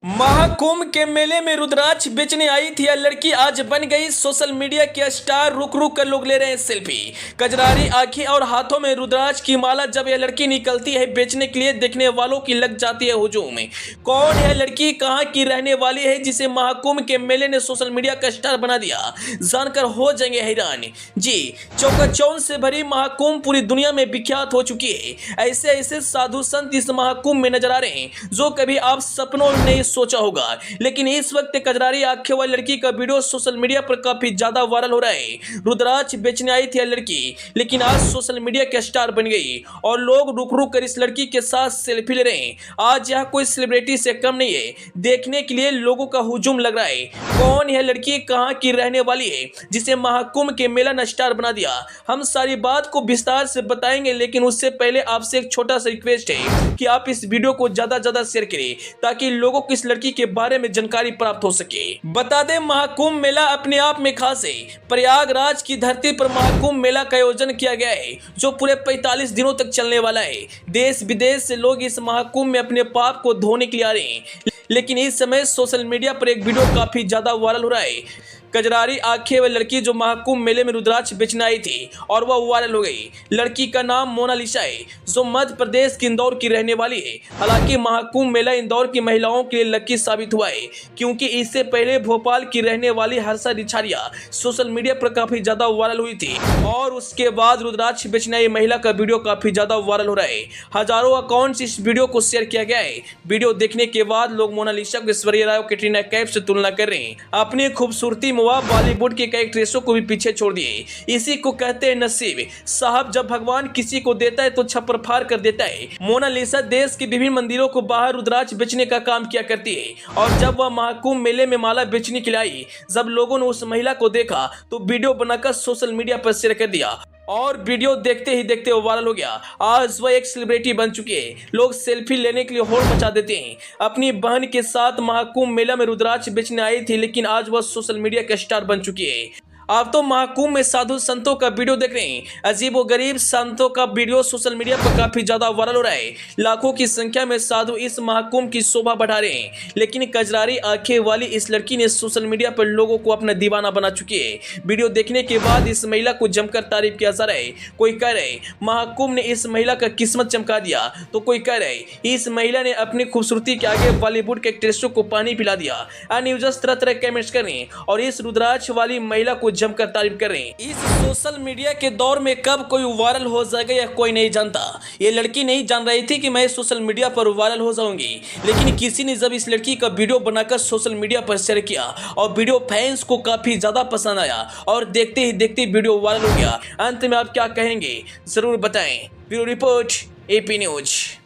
महाकुंभ के मेले में रुद्राक्ष बेचने आई थी यह लड़की आज बन गई सोशल मीडिया की स्टार। रुक रुक कर लोग ले रहे हैं सेल्फी। कजरारी आंखें और हाथों में रुद्राक्ष की माला जब यह लड़की निकलती है बेचने के लिए, देखने वालों की लग जाती है हुजूम में। कौन है लड़की, कहां की रहने वाली है जिसे महाकुंभ के मेले ने सोशल मीडिया का स्टार बना दिया, जानकर हो जाएंगे हैरान। जी, चौकाचौंध से भरी महाकुंभ पूरी दुनिया में विख्यात हो चुकी है। ऐसे ऐसे साधु संत इस महाकुंभ में नजर आ रहे हैं जो कभी आप सपनों में नहीं सोचा होगा। लेकिन इस वक्त कजरारी आंखें वाली लड़की का वीडियो सोशल मीडिया पर काफी ज्यादा वायरल हो रहा है। रुद्राक्ष बेचने आई थी यह लड़की, लेकिन आज सोशल मीडिया के स्टार बन गई और लोग रुक रुक कर इस लड़की के साथ सेल्फी ले रहे हैं। आज यह कोई सेलिब्रिटी से कम नहीं है, देखने के लिए लोगों का हुजूम लग रहा है। कौन यह लड़की, कहां की रहने वाली है जिसे महाकुंभ के मेला ने स्टार बना दिया, हम सारी बात को विस्तार से बताएंगे। लेकिन उससे पहले आपसे एक छोटा सा रिक्वेस्ट है कि आप इस वीडियो को ज्यादा शेयर करें ताकि लोगों को इस लड़की के बारे में जानकारी प्राप्त हो सके। बता दें, महाकुंभ मेला अपने आप में खास है। प्रयागराज की धरती पर महाकुंभ मेला का आयोजन किया गया है जो पूरे 45 दिनों तक चलने वाला है। देश विदेश से लोग इस महाकुंभ में अपने पाप को धोने के लिए आ रहे हैं। लेकिन इस समय सोशल मीडिया पर एक वीडियो काफी ज्यादा वायरल हो रहा है। कजरारी आंखें वाली लड़की जो महाकुंभ मेले में रुद्राक्ष बेचने आई थी और वह वायरल हो गई। लड़की का नाम मोनालिसा है जो मध्य प्रदेश की इंदौर की रहने वाली है। हालांकि महाकुंभ मेला इंदौर की महिलाओं के लिए लकी साबित हुआ है, क्योंकि इससे पहले भोपाल की रहने वाली हर्षा रिछारिया सोशल मीडिया पर काफी ज्यादा वायरल हुई थी और उसके बाद रुद्राक्ष बेचने आई महिला का वीडियो काफी ज्यादा वायरल हो रहा है। हजारों अकाउंट इस वीडियो को शेयर किया गया है। वीडियो देखने के बाद लोग मोनालिसा को ऐश्वर्या राय और कैटरीना कैफ से तुलना कर रहे हैं। अपनी खूबसूरती बॉलीवुड के कई एक्ट्रेसों को भी पीछे छोड़ दिए। इसी को कहते हैं नसीब साहब, जब भगवान किसी को देता है तो छप्पर फाड़ कर देता है। मोनालिसा देश के विभिन्न मंदिरों को बाहर रुद्राक्ष बेचने का काम किया करती है और जब वह महाकुंभ मेले में माला बेचने के लिए आई, जब लोगों ने उस महिला को देखा तो वीडियो बनाकर सोशल मीडिया पर शेयर कर दिया और वीडियो देखते ही देखते वो वायरल हो गया। आज वह एक सेलिब्रिटी बन चुके हैं। लोग सेल्फी लेने के लिए होड़ मचा देते हैं। अपनी बहन के साथ महाकुंभ मेला में रुद्राक्ष बेचने आई थी, लेकिन आज वह सोशल मीडिया के स्टार बन चुकी है। आप तो महाकुंभ में साधु संतों का वीडियो देख रहे हैं। अजीब व गरीब संतों का वीडियो सोशल मीडिया पर काफी ज्यादा वायरल हो रहा है। लाखों की संख्या में साधु इस महाकुंभ की शोभा बढ़ा रहे हैं। लेकिन कजरारी आंखें वाली इस लड़की ने सोशल मीडिया पर लोगों को अपना दीवाना बना चुकी है। वीडियो देखने के बाद इस महिला को जमकर तारीफ किया जा रहा है। कोई कह रहे महाकुंभ ने इस महिला का किस्मत चमका दिया, तो कोई कह रहे इस महिला ने अपनी खूबसूरती के आगे बॉलीवुड के एक्ट्रेसों को पानी पिला दिया। अन्य यूजर्स तरह तरह कमेंट्स कर रहे हैं और इस रुद्राक्ष वाली महिला को जमकर तारीफ कर रहे हैं। इस सोशल मीडिया के दौर में कब कोई वायरल हो जाएगा यह कोई नहीं जानता। ये लड़की नहीं जान रही थी कि मैं सोशल मीडिया पर वायरल हो जाऊंगी, लेकिन किसी ने जब इस लड़की का वीडियो बनाकर सोशल मीडिया पर शेयर किया और वीडियो फैंस को काफी ज्यादा पसंद आया और देखते ही देखते वीडियो वायरल हो गया। अंत में आप क्या कहेंगे जरूर बताएं। Bureau report, AP news.